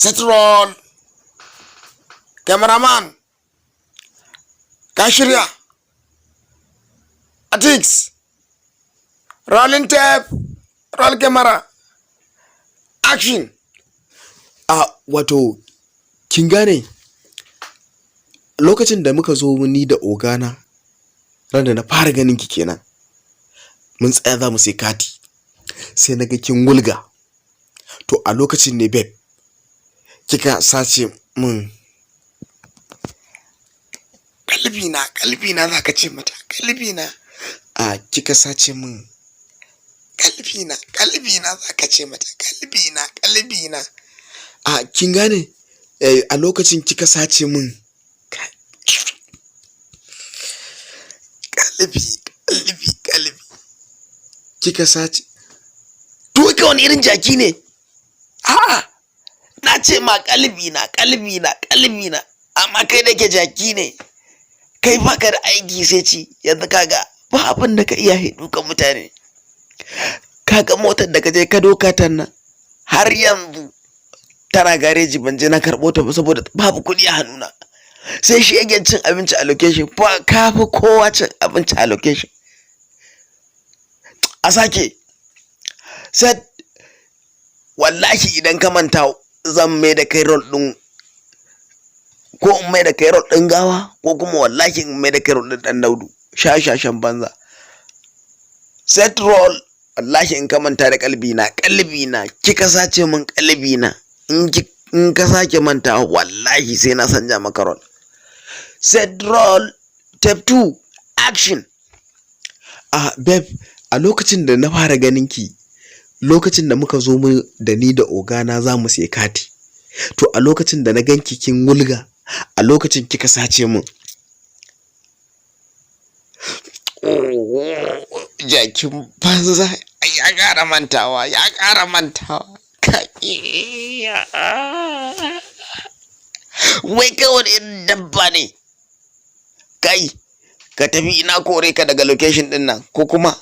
Set roll. Cameraman. Ka shirya. Atix. Rolling tape. Roll camera. Action. Wato, kin gane lokacin da muka zo ni da ogana ran da na fara ganin ki kenan. Mun tsaya za mu sai kati. Sai na ga kin wulga. To a lokacin ne babe kika sace min kalbina za ka ce mata kalbina. Kika sace min kalbina za ka ce mata kalbina. Kin gane a lokacin kika sace min kalbi kika sace. To kai wani irin jaki ne? Na ce ma kalbina amma kai da ke jaki ne. Kai baka da aiki sai ci. Yanzu kaga ba abin da ka iya dukan mutane. Kaga motar da ka je ka doka ta nan har yanzu tana gareji, ban je na karɓo ta ba saboda babu kuɗi a hannuna. Sai shi yake cin abinci a location. Ka fi kowa cin abinci a location. A sake set. Wallahi idan ka manta zan mai da kai rol ɗin, ko in mai da kai rol ɗin gawa, ko kuma wallahi in mai da kai rol ɗin ɗan daudu shashashan banza. Set roll. Wallahi in ka manta da kalbina kika sace min kalbina. In ka sake manta wallahi sai na sanja maka roll. Set roll. Tape 2 action. Babe, a lokacin da na fara ganin ki, lokacin da muka zo mu da ni da ogana za mu sai kati. To a lokacin da na ganki kin wulga, a lokacin kika sace min. Jakin banza ya ƙara mantawa. Wai kai wani irin dabba ne? Kai ka tafi, ina kore ka daga location din nan, ko kuma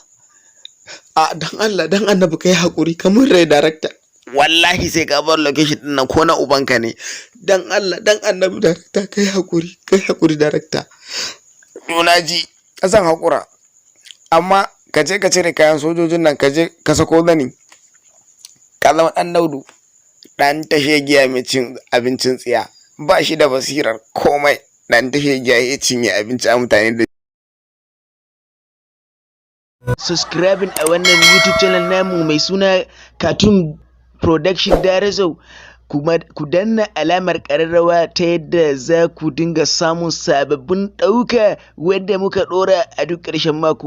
dan Allah dan annabi kai hakuri kamar rai director. Wallahi sai ka bar location din nan ko na ubanka ne. Dan Allah dan annabi director kai hakuri director. Dona ji zan hakura, amma ka je ka cire kayan sojojin nan, ka je ka sako zani. Ka zama dan daudu, dan tashe giya mai cin abincin tsiya. Ba shi da basirar komai. Dan tashe giya ya cinye abinci a mutane da subscribing a wannan YouTube channel namu mai suna Cartoon Production Darazo. Kuma ku danna alamar ƙararrawa ta yadda za ku dinga samun sababbin ɗauka wadda muka ɗora a duk ƙarshen mako.